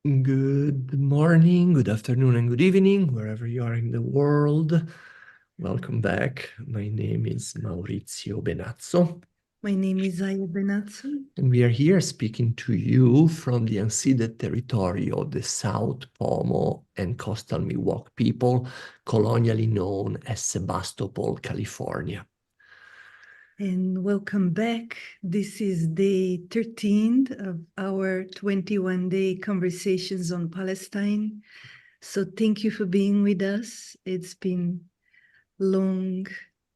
Good morning, good afternoon, and good evening, wherever you are in the world. Welcome back. My name is Maurizio Benazzo, My name is Aya Benazzo. and we are here speaking to you from the unceded territory of the South Pomo and coastal Miwok people, colonially known as Sebastopol, California. And welcome back. This is day 13 of our 21-day conversations on Palestine. So thank you for being with us. It's been long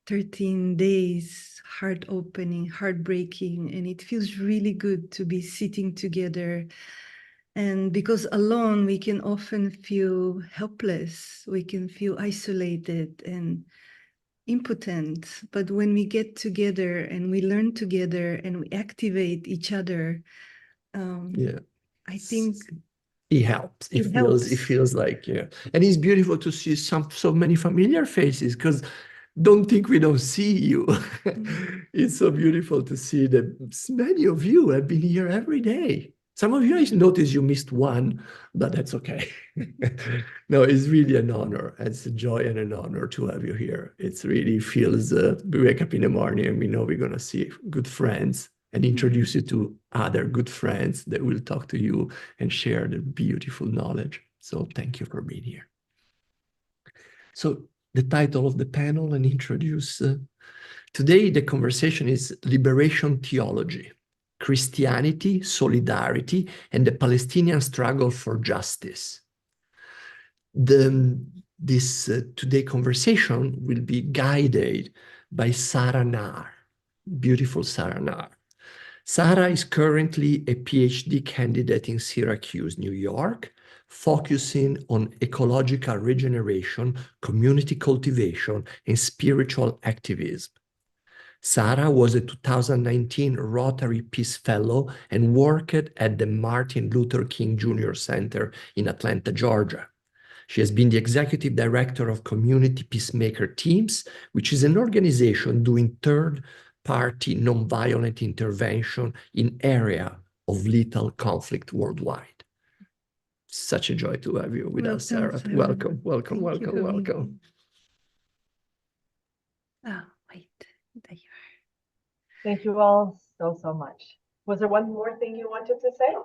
13 days, heart-opening, heartbreaking, and it feels really good to be sitting together. And because alone we can often feel helpless, we can feel isolated and impotent, but when we get together and we learn together and we activate each other, Yeah. I think It helps. It feels like, yeah. And it's beautiful to see so many familiar faces, because don't think we don't see you. It's so beautiful to see that many of you have been here every day. Some of you, I noticed you missed one, but that's okay. No, it's really an honor. It's a joy and an honor to have you here. It really feels, we wake up in the morning and we know we're going to see good friends and introduce you to other good friends that will talk to you and share the beautiful knowledge. So thank you for being here. So the title of the panel and introduce, today the conversation is Liberation Theology, Christianity, Solidarity, and the Palestinian Struggle for Justice. This today conversation will be guided by Sarah Nahar, beautiful Sarah Nahar. Sarah is currently a PhD candidate in Syracuse, New York, focusing on ecological regeneration, community cultivation, and spiritual activism. Sarah was a 2019 Rotary Peace Fellow and worked at the Martin Luther King Jr. Center in Atlanta, Georgia. She has been the executive director of Community Peacemaker Teams, which is an organization doing third-party nonviolent intervention in area of lethal conflict worldwide. Such a joy to have you with us, Sarah. Welcome, welcome, welcome, welcome. Oh, wait, there you are. Thank you all so much. Was there one more thing you wanted to say?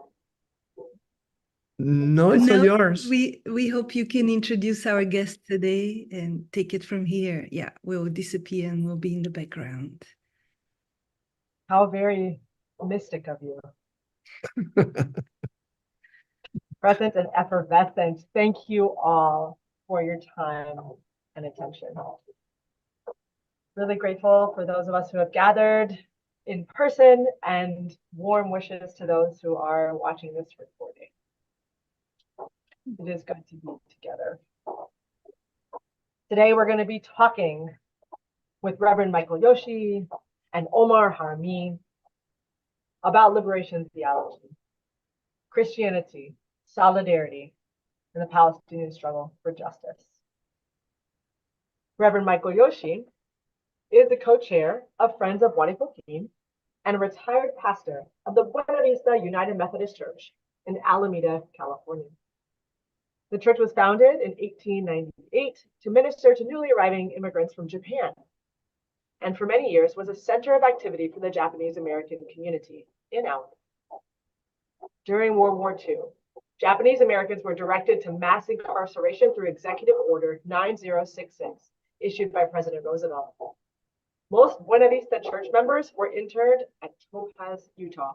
No, it's all yours. We hope you can introduce our guest today and take it from here. Yeah, we'll disappear and we'll be in the background. How very mystic of you. Present and effervescent. Thank you all for your time and attention. Really grateful for those of us who have gathered in person, and warm wishes to those who are watching this recording. It is good to be together. Today we're going to be talking with Reverend Michael Yoshii and Omar Haramy about liberation theology, Christianity, solidarity, and the Palestinian struggle for justice. Reverend Michael Yoshii is the co-chair of Friends of Wadi Fokim and a retired pastor of the Buena Vista United Methodist Church in Alameda, California. The church was founded in 1898 to minister to newly arriving immigrants from Japan, and for many years was a center of activity for the Japanese American community in Alameda. During World War II, Japanese Americans were directed to mass incarceration through Executive Order 9066, issued by President Roosevelt. Most Buena Vista church members were interned at Topaz, Utah,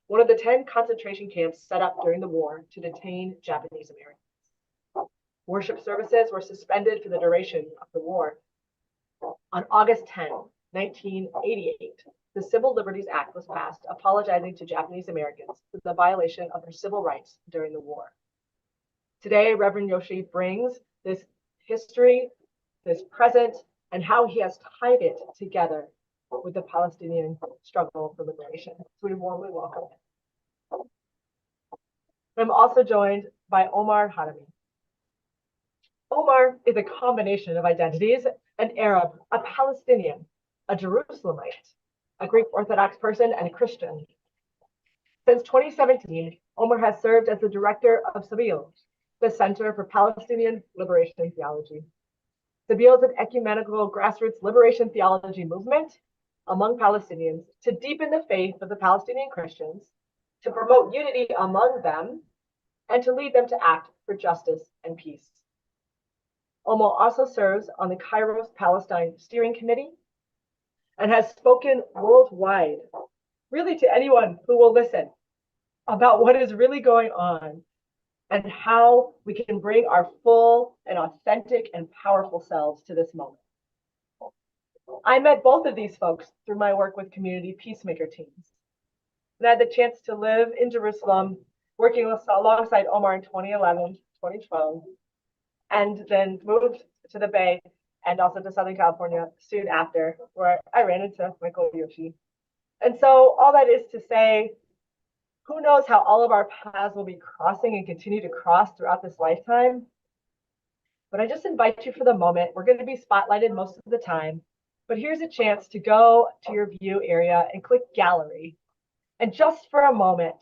one of the 10 concentration camps set up during the war to detain Japanese Americans. Worship services were suspended for the duration of the war. On August 10, 1988, the Civil Liberties Act was passed, apologizing to Japanese Americans for the violation of their civil rights during the war. Today, Reverend Yoshii brings this history, this present, and how he has tied it together with the Palestinian struggle for liberation. So we warmly welcome him. I'm also joined by Omar Haramy. Omar is a combination of identities: an Arab, a Palestinian, a Jerusalemite, a Greek Orthodox person, and a Christian. Since 2017, Omar has served as the director of Sabil, the Center for Palestinian Liberation Theology. Sabil is an ecumenical grassroots liberation theology movement among Palestinians to deepen the faith of the Palestinian Christians, to promote unity among them, and to lead them to act for justice and peace. Omar also serves on the Kairos Palestine Steering Committee and has spoken worldwide, really to anyone who will listen, about what is really going on and how we can bring our full and authentic and powerful selves to this moment. I met both of these folks through my work with community peacemaker teams. And I had the chance to live in Jerusalem, working alongside Omar in 2011, 2012, and then moved to the Bay and also to Southern California soon after, where I ran into Michael Yoshii. And so all that is to say, who knows how all of our paths will be crossing and continue to cross throughout this lifetime. But I just invite you for the moment. We're going to be spotlighted most of the time, but here's a chance to go to your view area and click gallery. And just for a moment,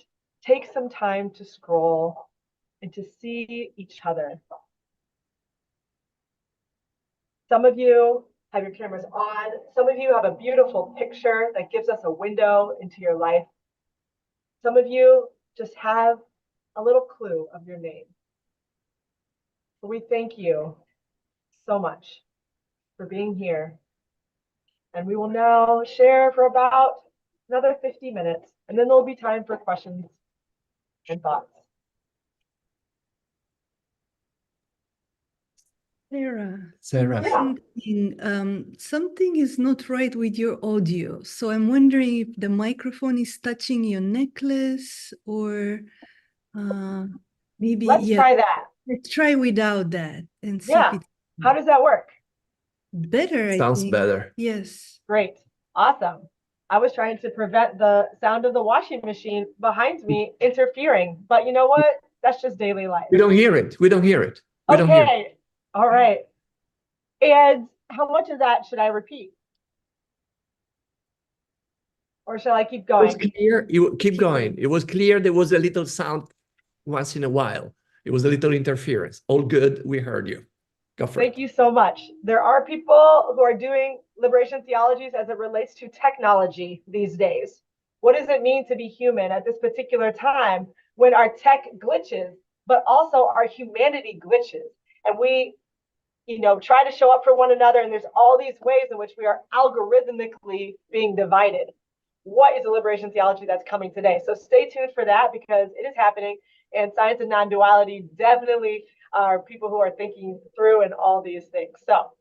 take some time to scroll and to see each other. Some of you have your cameras on. Some of you have a beautiful picture that gives us a window into your life. Some of you just have a little clue of your name. So we thank you so much for being here. And we will now share for about another 50 minutes, and then there'll be time for questions and thoughts. Sarah. Something is not right with your audio. So I'm wondering if the microphone is touching your necklace or maybe. Let's try that. Let's try without that and see if it's how does that work? Better, I Sounds think. better. Yes. Great. Awesome. I was trying to prevent the sound of the washing machine behind me interfering, but you know what? That's just daily life. We don't hear it. We don't hear it. We don't hear it. All right. And how much of that should I repeat? Or shall I keep going? It was clear. Keep going. It was clear. There was a little sound once in a while. It was a little interference. All good. We heard you. Go for it. Thank you so much. There are people who are doing liberation theologies as it relates to technology these days. What does it mean to be human at this particular time when our tech glitches, but also our humanity glitches? And we, try to show up for one another, and there's all these ways in which we are algorithmically being divided. What is the liberation theology that's coming today? So stay tuned for that, because it is happening, and science and non-duality definitely are people who are thinking through and all these things. So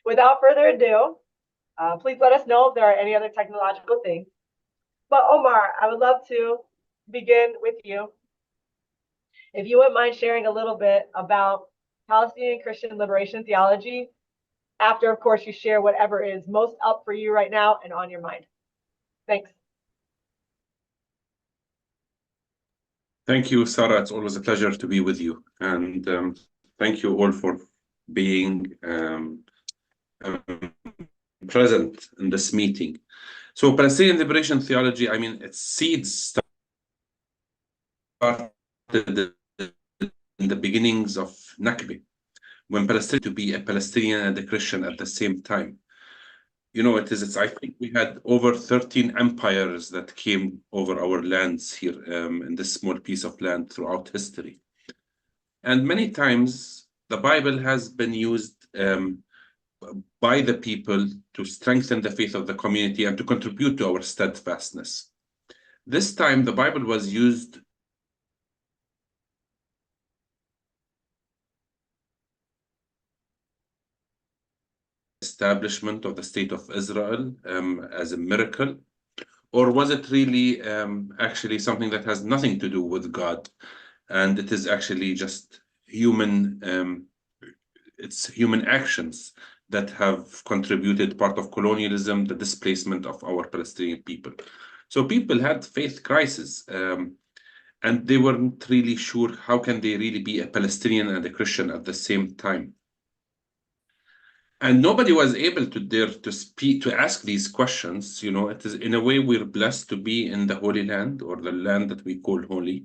without further ado, please let us know if there are any other technological things. But Omar, I would love to begin with you. If you wouldn't mind sharing a little bit about Palestinian Christian liberation theology, after, of course, you share whatever is most up for you right now and on your mind. Thanks. Thank you, Sarah. It's always a pleasure to be with you. And thank you all for being present in this meeting. So Palestinian liberation theology, its seeds started in the beginnings of Nakba, when Palestine to be a Palestinian and a Christian at the same time. I think we had over 13 empires that came over our lands here in this small piece of land throughout history. And many times the Bible has been used by the people to strengthen the faith of the community and to contribute to our steadfastness. This time the Bible was used establishment of the state of Israel as a miracle, or was it really actually something that has nothing to do with God, and it is actually just human it's human actions that have contributed part of colonialism, the displacement of our Palestinian people. So people had faith crisis, and they weren't really sure how can they really be a Palestinian and a Christian at the same time. And nobody was able to dare to speak, to ask these questions. You know, it is in a way we're blessed to be in the Holy Land, or the land that we call holy.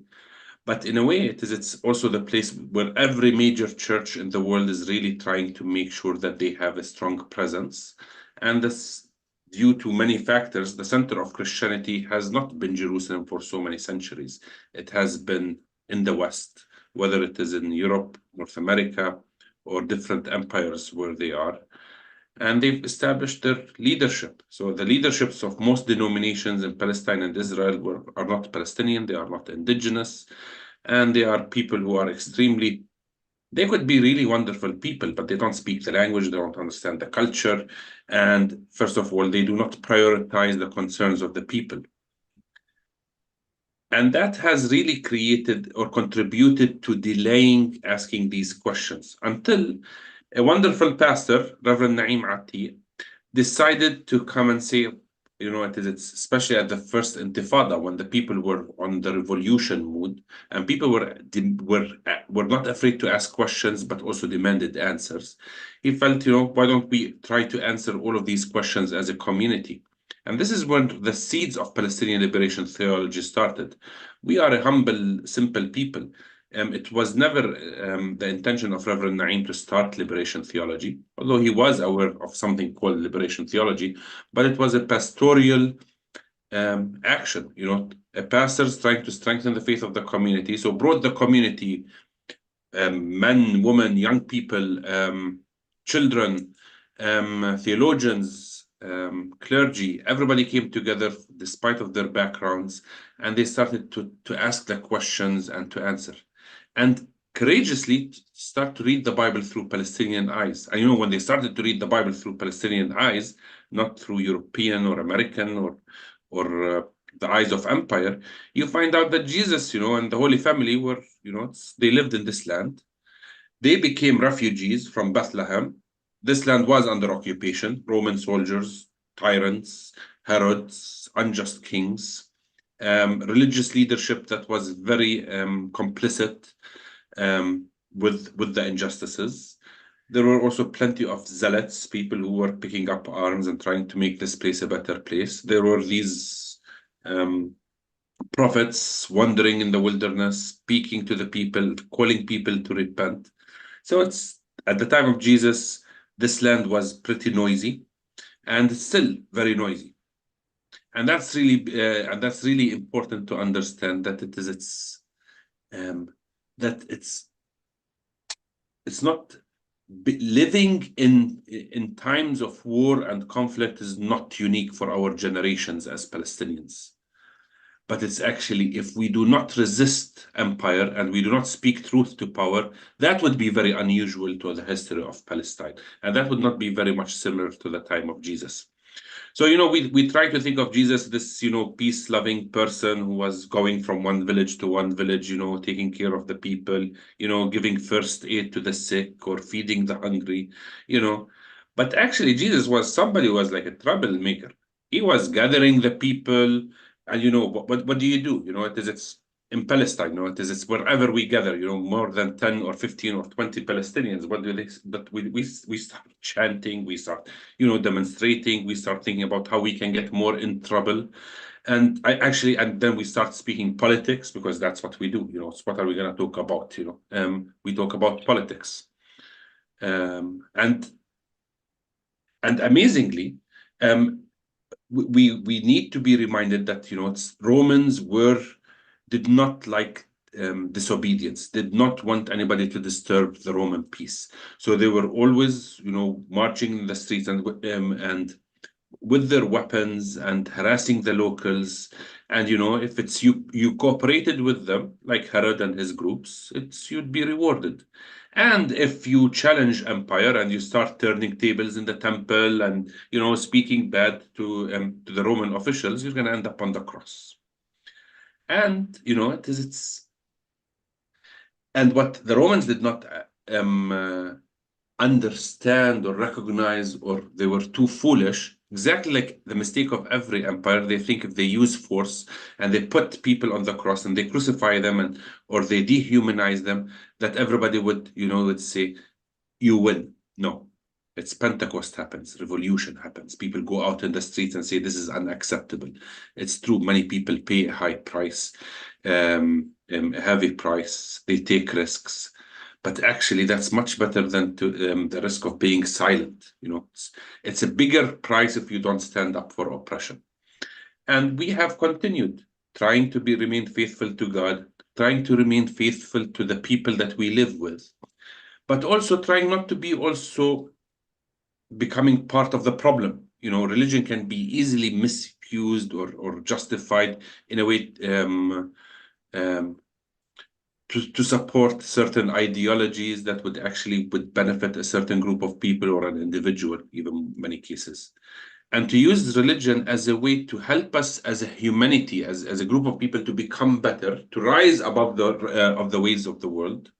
But in a way, it's also the place where every major church in the world is really trying to make sure that they have a strong presence. And this, due to many factors, the center of Christianity has not been Jerusalem for so many centuries. It has been in the West, whether it is in Europe, North America, or different empires where they are. And they've established their leadership. So the leaderships of most denominations in Palestine and Israel are not Palestinian, they are not indigenous, and they are people who are extremely, they could be really wonderful people, but they don't speak the language, they don't understand the culture, and first of all, they do not prioritize the concerns of the people. And that has really created or contributed to delaying asking these questions until a wonderful pastor, Reverend Naim Ati, decided to come and say, you know, it's especially at the first Intifada, when the people were on the revolution mood, and people were not afraid to ask questions, but also demanded answers. He felt, you know, why don't we try to answer all of these questions as a community? And this is when the seeds of Palestinian liberation theology started. We are a humble, simple people. It was never the intention of Reverend Naim to start liberation theology, although he was aware of something called liberation theology, but it was a pastoral action, you know, a pastor's trying to strengthen the faith of the community. So brought the community, men, women, young people, children, theologians, clergy, everybody came together despite of their backgrounds, and they started to ask the questions and to answer. And courageously start to read the Bible through Palestinian eyes. And you know, when they started to read the Bible through Palestinian eyes, not through European or American or the eyes of empire, you find out that Jesus, you know, and the Holy Family were, you know, they lived in this land. They became refugees from Bethlehem. This land was under occupation, Roman soldiers, tyrants, Herods, unjust kings, religious leadership that was very complicit with the injustices. There were also plenty of zealots, people who were picking up arms and trying to make this place a better place. There were these prophets wandering in the wilderness, speaking to the people, calling people to repent. So it's at the time of Jesus, this land was pretty noisy, and it's still very noisy. And that's really important to understand, that it's not living in times of war and conflict is not unique for our generations as Palestinians. But it's actually, if we do not resist empire and we do not speak truth to power, that would be very unusual to the history of Palestine. And that would not be very much similar to the time of Jesus. So, you know, we try to think of Jesus, this, you know, peace-loving person who was going from one village to one village, you know, taking care of the people, you know, giving first aid to the sick or feeding the hungry, you know. But actually, Jesus was somebody who was like a troublemaker. He was gathering the people, and, you know, what do? You know, it's in Palestine, you know, it's wherever we gather, you know, more than 10 or 15 or 20 Palestinians, what do they, but we start chanting, we start, you know, demonstrating, we start thinking about how we can get more in trouble. And and then we start speaking politics, because that's what we do, you know. So what are we going to talk about, you know? We talk about politics. And amazingly, we need to be reminded that, you know, Romans did not like disobedience, did not want anybody to disturb the Roman peace. So they were always, you know, marching in the streets and with their weapons and harassing the locals. And, you know, if it's you cooperated with them, like Herod and his groups, you'd be rewarded. And if you challenge empire and you start turning tables in the temple and, you know, speaking bad to the Roman officials, you're going to end up on the cross. And, you know, and what the Romans did not understand or recognize, or they were too foolish, exactly like the mistake of every empire. They think if they use force and they put people on the cross and they crucify them or they dehumanize them, that everybody would say, you win. No, It's Pentecost happens, revolution happens. People go out in the streets and say this is unacceptable. It's true. Many people pay a high price, a heavy price. They take risks, but actually that's much better than the risk of being silent. You know, it's a bigger price if you don't stand up for oppression. And we have continued trying to remain faithful to God, trying to remain faithful to the people that we live with, but also trying not to be also becoming part of the problem. You know, religion can be easily misused or justified in a way to support certain ideologies that would benefit a certain group of people or an individual, even in many cases. And to use religion as a way to help us as a humanity, as a group of people to become better, to rise above the ways of the world,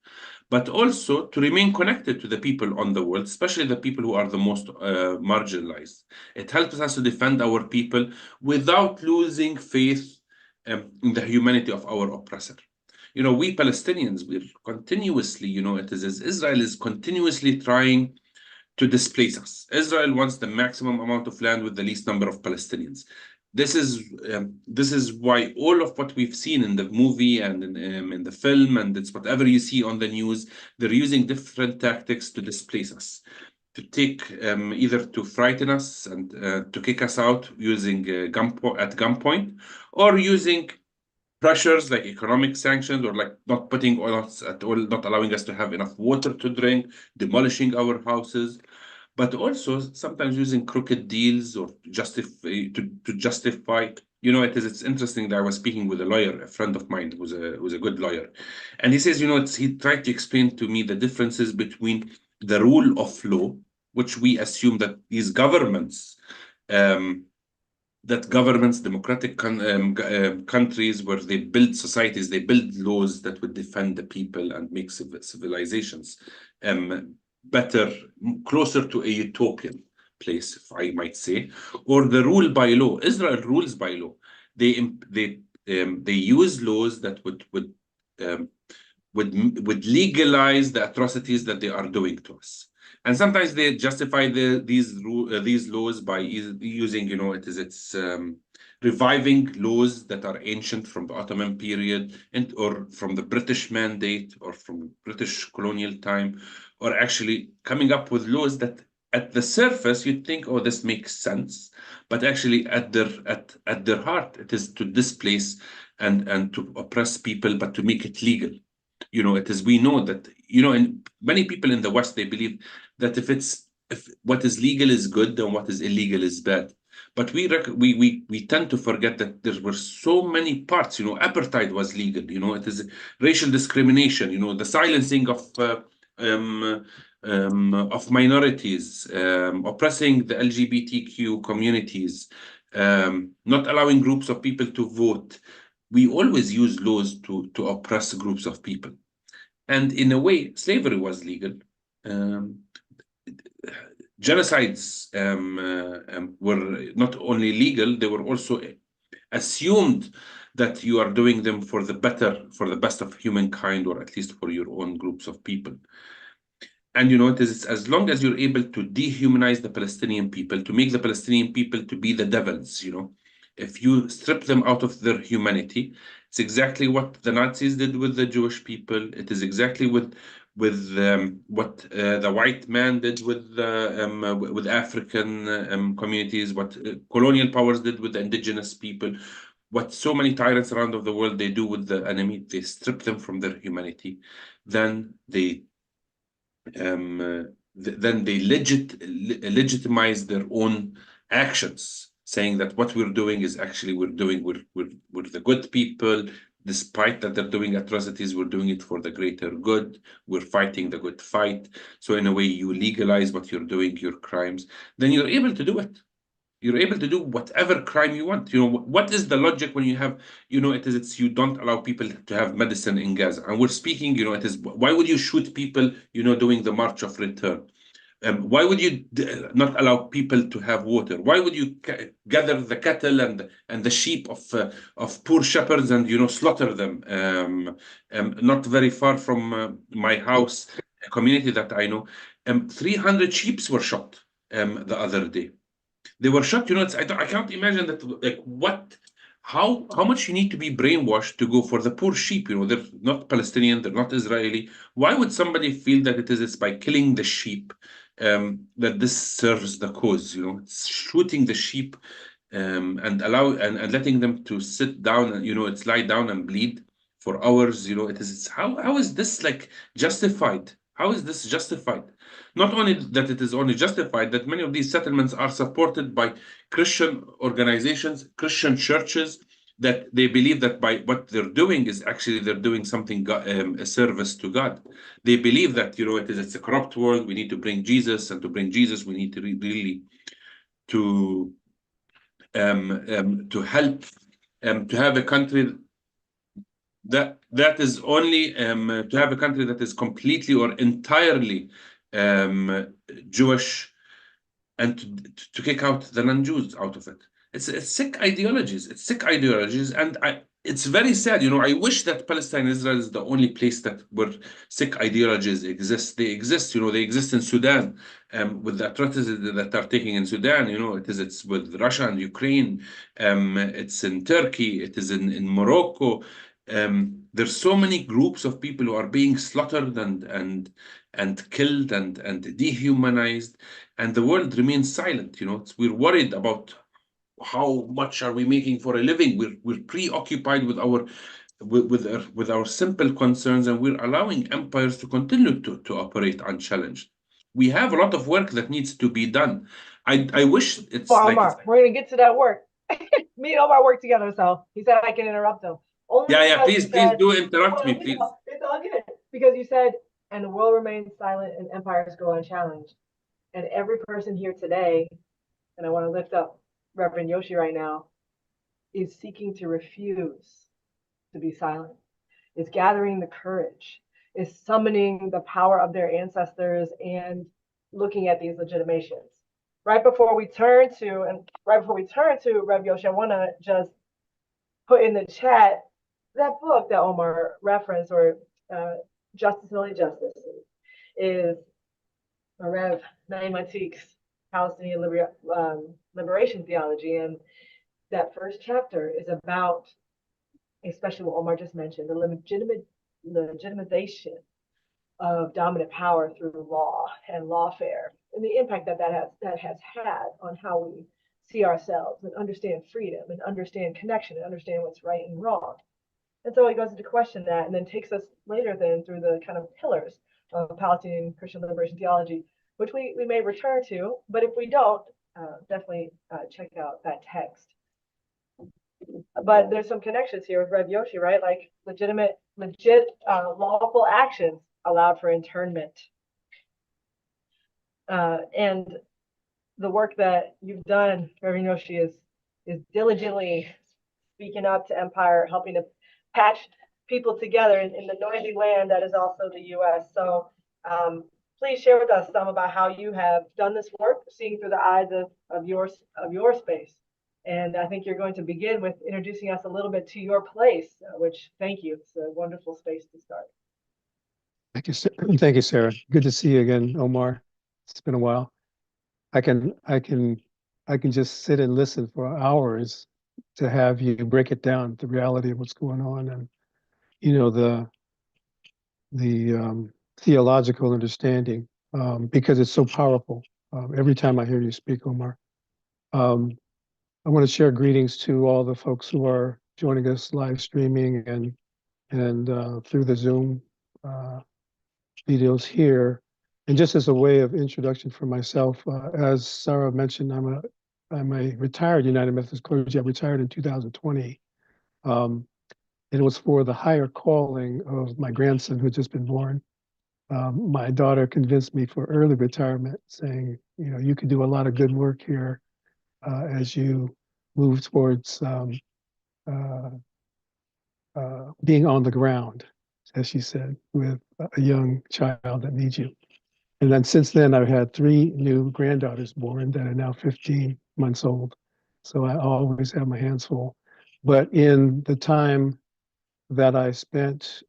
but also to remain connected to the people on the world, especially the people who are the most marginalized. It helps us to defend our people without losing faith in the humanity of our oppressor. You know, we Palestinians, we're continuously, you know, it is as Israel is continuously trying to displace us. Israel wants the maximum amount of land with the least number of Palestinians. This is why all of what we've seen in the movie and in the film, and it's whatever you see on the news, they're using different tactics to displace us, to take either to frighten us and to kick us out using gunpoint, or using pressures like economic sanctions, or like not putting oil at all, not allowing us to have enough water to drink, demolishing our houses, but also sometimes using crooked deals or to justify. You know, it's interesting that I was speaking with a lawyer, a friend of mine who's a good lawyer, and he says, you know, he tried to explain to me the differences between the rule of law, which we assume that these governments, democratic countries where they build societies, they build laws that would defend the people and make civilizations better, closer to a utopian place, if I might say, or the rule by law. Israel rules by law. They use laws that would legalize the atrocities that they are doing to us. And sometimes they justify these laws by using, you know, it's reviving laws that are ancient from the Ottoman period or from the British Mandate or from British colonial time, or actually coming up with laws that at the surface you'd think, oh, this makes sense, but actually at their heart it is to displace and to oppress people, but to make it legal. You know, we know that, you know, and many people in the West, they believe that if what is legal is good, then what is illegal is bad. But we tend to forget that there were so many parts. You know, apartheid was legal. You know, it is racial discrimination. You know, the silencing of minorities, oppressing the LGBTQ communities, not allowing groups of people to vote. We always use laws to oppress groups of people. And in a way, slavery was legal. Genocides were not only legal, they were also assumed that you are doing them for the best of humankind, or at least for your own groups of people. And, you know, it is as long as you're able to dehumanize the Palestinian people, to make the Palestinian people to be the devils, you know, if you strip them out of their humanity, it's exactly what the Nazis did with the Jewish people. It is exactly what the white man did with African communities, what colonial powers did with the indigenous people, what so many tyrants around the world they do with the enemy. They strip them from their humanity, then they legitimize their own actions, saying that what we're doing is actually we're the good people. Despite that they're doing atrocities, we're doing it for the greater good. We're fighting the good fight. So in a way, you legalize what you're doing, your crimes. Then you're able to do it. You're able to do whatever crime you want. You know, what is the logic when you have, you know, it's you don't allow people to have medicine in Gaza. And we're speaking, you know, it is, why would you shoot people, you know, doing the March of Return? Why would you not allow people to have water? Why would you gather the cattle and the sheep of poor shepherds and, you know, slaughter them? Not very far from my house, a community that I know, 300 sheep were shot the other day. They were shot, I can't imagine that, like, how much you need to be brainwashed to go for the poor sheep. They're not Palestinian, they're not Israeli. Why would somebody feel that it's by killing the sheep that this serves the cause? It's shooting the sheep and letting them to sit down and it's lie down and bleed for hours. How is this like justified? How is this justified? Not only that it is only justified, that many of these settlements are supported by Christian organizations, Christian churches, that they believe that by what they're doing is actually they're doing something, a service to God. They believe that it's a corrupt world. We need to bring Jesus, and to bring Jesus, we need to really to help to have a country that is only to have a country that is completely or entirely Jewish, and to kick out the non-Jews out of it. It's sick ideologies. It's sick ideologies, and it's very sad. I wish that Palestine and Israel is the only place where sick ideologies exist. They exist. They exist in Sudan, with the atrocities that are taking in Sudan. It's with Russia and Ukraine. It's in Turkey. It is in Morocco. There's so many groups of people who are being slaughtered and killed and dehumanized, and the world remains silent. We're worried about how much are we making for a living. We're preoccupied with our simple concerns, and we're allowing empires to continue to operate unchallenged. We have a lot of work that needs to be done. I wish it's well, Omar, we're gonna get to that work. Me and Omar work together, so he said I can interrupt him. Please do interrupt me, please. It's all good, because you said, and the world remains silent and empires go unchallenged. And every person here today, and I want to lift up Reverend Yoshii right now, is seeking to refuse to be silent, is gathering the courage, is summoning the power of their ancestors and looking at these legitimations. Right before we turn to Rev Yoshii, I want to just put in the chat that book that Omar referenced, or Justice and Only Justice, is Rev Naim Atik's Palestinian liberation theology. And that first chapter is about, especially what Omar just mentioned, the legitimization of dominant power through law and lawfare, and the impact that has had on how we see ourselves and understand freedom and understand connection and understand what's right and wrong. And so he goes into question that, and then takes us later then through the kind of pillars of Palestinian Christian liberation theology, which we may return to, but if we don't, definitely check out that text. But there's some connections here with Rev Yoshii, right? Like legit lawful actions allowed for internment. And the work that you've done, Rev Yoshii, is diligently speaking up to empire, helping to patch people together in the noisy land that is also the U.S. So please share with us some about how you have done this work, seeing through the eyes of your space. And I think you're going to begin with introducing us a little bit to your place, which, thank you. It's a wonderful space to start. Thank you, Sarah. Good to see you again, Omar. It's been a while. I can just sit and listen for hours to have you break it down, the reality of what's going on, and the theological understanding, because it's so powerful. Every time I hear you speak, Omar. I want to share greetings to all the folks who are joining us live streaming and through the Zoom videos here. And just as a way of introduction for myself, as Sarah mentioned, I'm a retired United Methodist clergy. I retired in 2020. And it was for the higher calling of my grandson who had just been born. My daughter convinced me for early retirement, saying, you could do a lot of good work here as you move towards being on the ground, as she said, with a young child that needs you. And then since then, I've had 3 new granddaughters born that are now 15 months old. So I always have my hands full. But in the time that I spent,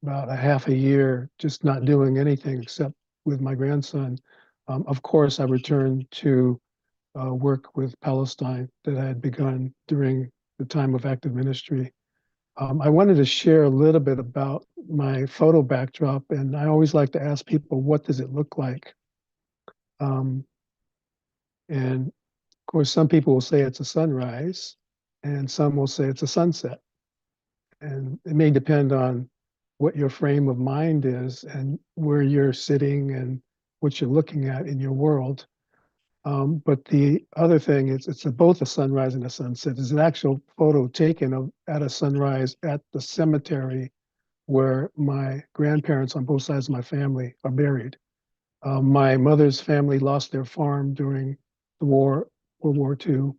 about a half a year just not doing anything except with my grandson, of course, I returned to work with Palestine that I had begun during the time of active ministry. I wanted to share a little bit about my photo backdrop, and I always like to ask people, what does it look like? And of course, some people will say it's a sunrise, and some will say it's a sunset. And it may depend on what your frame of mind is and where you're sitting and what you're looking at in your world. But the other thing is, it's both a sunrise and a sunset. It's an actual photo taken at a sunrise at the cemetery where my grandparents on both sides of my family are buried. My mother's family lost their farm during the war, World War II,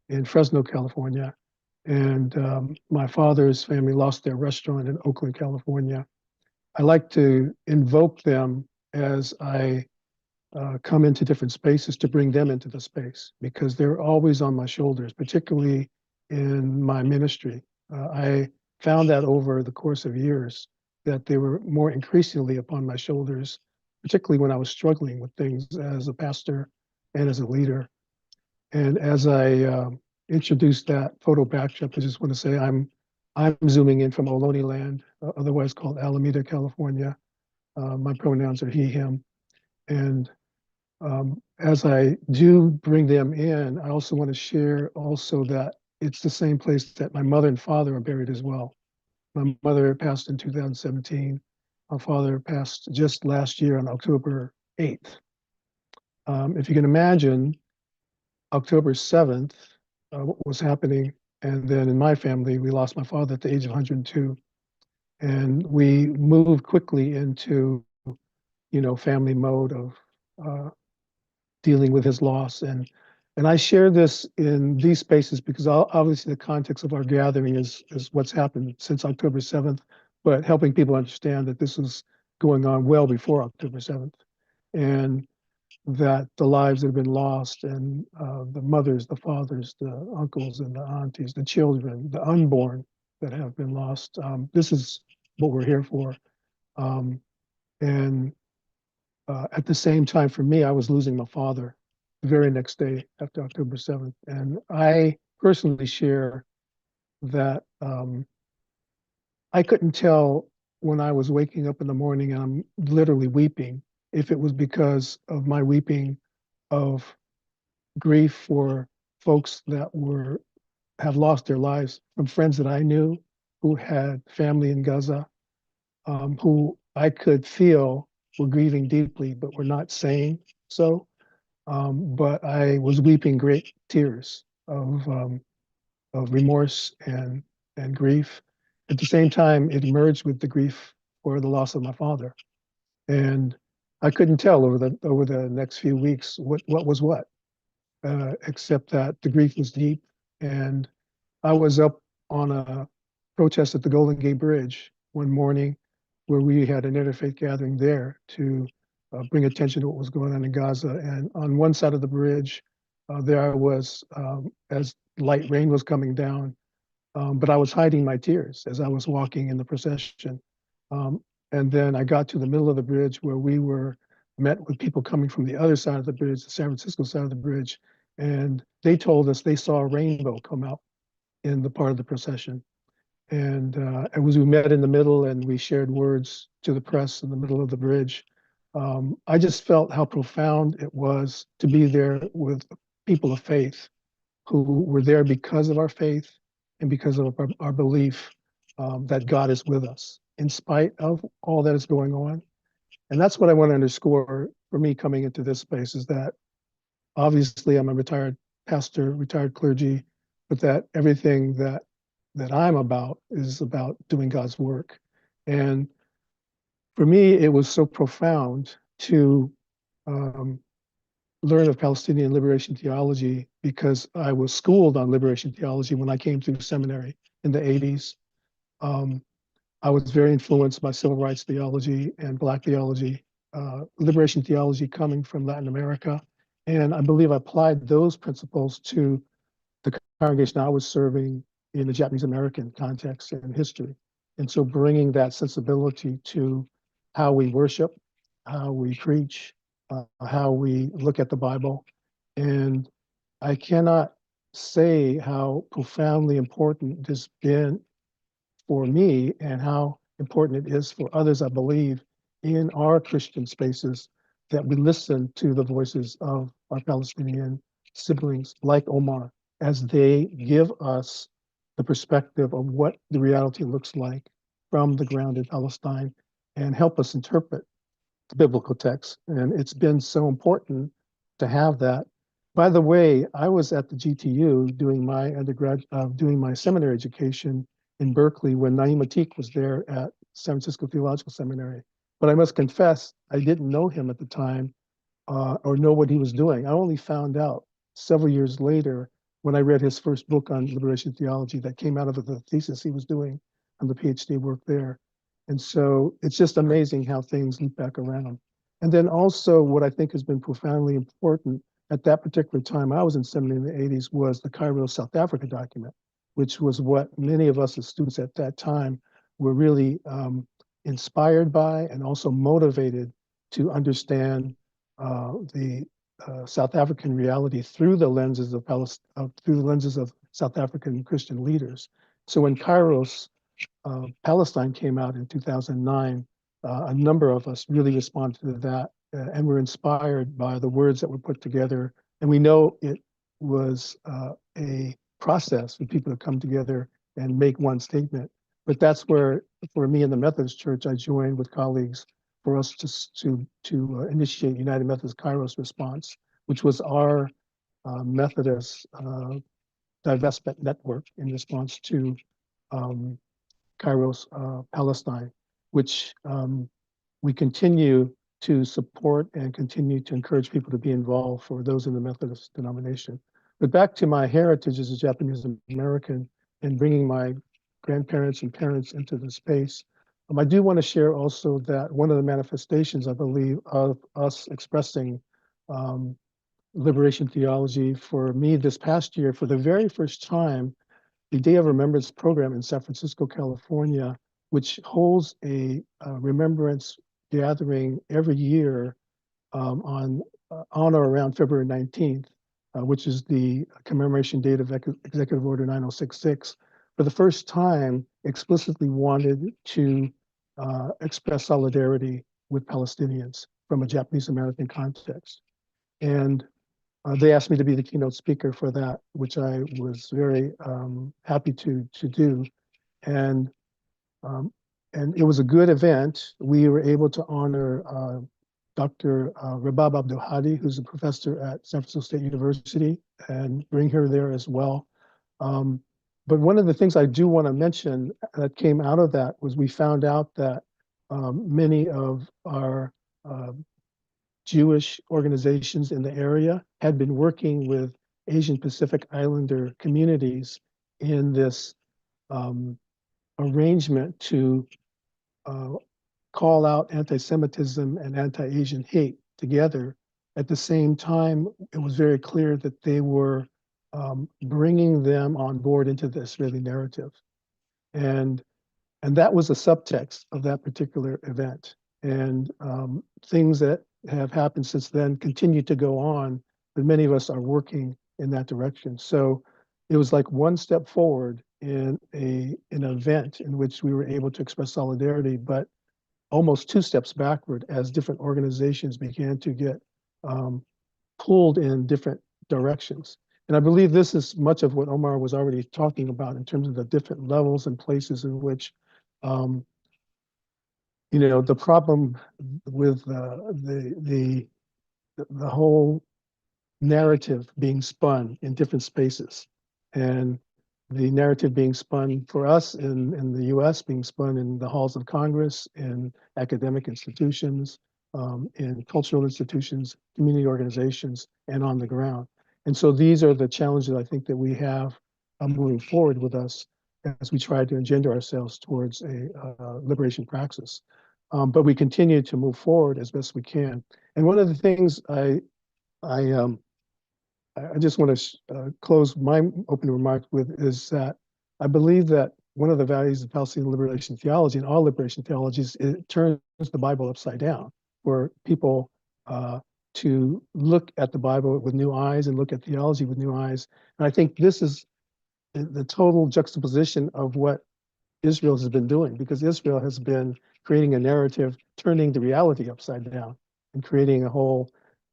in Fresno, California. And my father's family lost their restaurant in Oakland, California. I like to invoke them as I come into different spaces to bring them into the space, because they're always on my shoulders, particularly in my ministry. I found that over the course of years that they were more increasingly upon my shoulders, particularly when I was struggling with things as a pastor and as a leader. And as I introduce that photo backdrop, I just want to say I'm zooming in from Ohlone land, otherwise called Alameda, California. My pronouns are he, him. And as I do bring them in, I also want to share also that it's the same place that my mother and father are buried as well. My mother passed in 2017. My father passed just last year on October 8th. If you can imagine, October 7th, what was happening. And then in my family, we lost my father at the age of 102. And we moved quickly into, family mode of dealing with his loss. And I share this in these spaces because obviously the context of our gathering is what's happened since October 7th, but helping people understand that this was going on well before October 7th. And that the lives that have been lost, and the mothers, the fathers, the uncles and the aunties, the children, the unborn that have been lost. This is what we're here for. And at the same time, for me, I was losing my father the very next day after October 7th. And I personally share that I couldn't tell when I was waking up in the morning and I'm literally weeping, if it was because of my weeping of grief for folks that have lost their lives, from friends that I knew who had family in Gaza, who I could feel were grieving deeply, but were not saying so. But I was weeping great tears of remorse and grief. At the same time, it merged with the grief for the loss of my father. And I couldn't tell over the next few weeks what was what, except that the grief was deep. And I was up on a protest at the Golden Gate Bridge one morning where we had an interfaith gathering there to bring attention to what was going on in Gaza. And on one side of the bridge, there I was as light rain was coming down, but I was hiding my tears as I was walking in the procession. And then I got to the middle of the bridge where we were met with people coming from the other side of the bridge, the San Francisco side of the bridge. And they told us they saw a rainbow come out in the part of the procession. And as we met in the middle and we shared words to the press in the middle of the bridge, I just felt how profound it was to be there with people of faith who were there because of our faith and because of our belief that God is with us in spite of all that is going on. And that's what I want to underscore for me coming into this space, is that obviously I'm a retired pastor, retired clergy, but that everything that I'm about is about doing God's work. And for me, it was so profound to learn of Palestinian liberation theology, because I was schooled on liberation theology when I came through seminary in the 80s. I was very influenced by civil rights theology and Black theology, liberation theology coming from Latin America. And I believe I applied those principles to the congregation I was serving in the Japanese American context and history. And so bringing that sensibility to how we worship, how we preach, how we look at the Bible. And I cannot say how profoundly important this has been for me and how important it is for others, I believe, in our Christian spaces, that we listen to the voices of our Palestinian siblings like Omar as they give us the perspective of what the reality looks like from the ground in Palestine and help us interpret the biblical text. And it's been so important to have that. By the way, I was at the GTU doing my doing my seminary education in Berkeley when Naim Atik was there at San Francisco Theological Seminary. But I must confess, I didn't know him at the time or know what he was doing. I only found out several years later when I read his first book on liberation theology that came out of the thesis he was doing on the PhD work there. And so it's just amazing how things loop back around. And then also what I think has been profoundly important at that particular time, I was in seminary in the 80s, was the Cairo, South Africa document, which was what many of us as students at that time were really inspired by and also motivated to understand the South African reality through the lenses of South African Christian leaders. So when Kairos, Palestine came out in 2009, a number of us really responded to that and were inspired by the words that were put together. And we know it was a process for people to come together and make one statement. But that's where, for me in the Methodist Church, I joined with colleagues for us to initiate United Methodist Kairos Response, which was our Methodist divestment network in response to Kairos, Palestine, which we continue to support and continue to encourage people to be involved for those in the Methodist denomination. But back to my heritage as a Japanese American and bringing my grandparents and parents into the space, I do want to share also that one of the manifestations, I believe, of us expressing liberation theology for me this past year, for the very first time, the Day of Remembrance program in San Francisco, California, which holds a remembrance gathering every year on or around February 19th, which is the commemoration date of Executive Order 9066, for the first time explicitly wanted to express solidarity with Palestinians from a Japanese American context. And they asked me to be the keynote speaker for that, which I was very happy to do. And it was a good event. We were able to honor Dr. Rabab Abdul Hadi, who's a professor at San Francisco State University, and bring her there as well. But one of the things I do want to mention that came out of that was we found out that many of our Jewish organizations in the area had been working with Asian Pacific Islander communities in this arrangement to call out anti-Semitism and anti-Asian hate together. At the same time, it was very clear that they were bringing them on board into the Israeli narrative. And that was a subtext of that particular event. And things that have happened since then continue to go on, but many of us are working in that direction. So it was like one step forward in an event in which we were able to express solidarity, but almost two steps backward as different organizations began to get pulled in different directions. And I believe this is much of what Omar was already talking about in terms of the different levels and places in which the problem with the whole narrative being spun in different spaces, and the narrative being spun for us in the U.S., being spun in the halls of Congress, in academic institutions, in cultural institutions, community organizations, and on the ground. And so these are the challenges I think that we have moving forward with us as we try to engender ourselves towards a liberation praxis. But we continue to move forward as best we can. And one of the things I just want to close my opening remarks with is that I believe that one of the values of Palestinian liberation theology and all liberation theologies, it turns the Bible upside down, for people to look at the Bible with new eyes and look at theology with new eyes. And I think this is the total juxtaposition of what Israel has been doing, because Israel has been creating a narrative, turning the reality upside down and creating a whole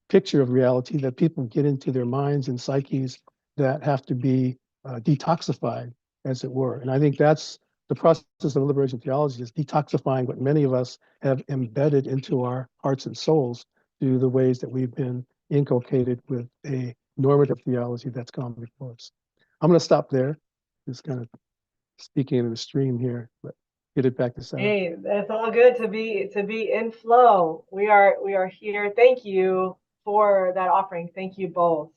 picture of reality that people get into their minds and psyches that have to be detoxified, as it were. And I think that's the process of liberation theology, is detoxifying what many of us have embedded into our hearts and souls through the ways that we've been inculcated with a normative theology that's gone before us. I'm going to stop there. Just kind of speaking in the stream here, but get it back to Sarah. Hey, it's all good to be in flow. We are here. Thank you for that offering. Thank you both.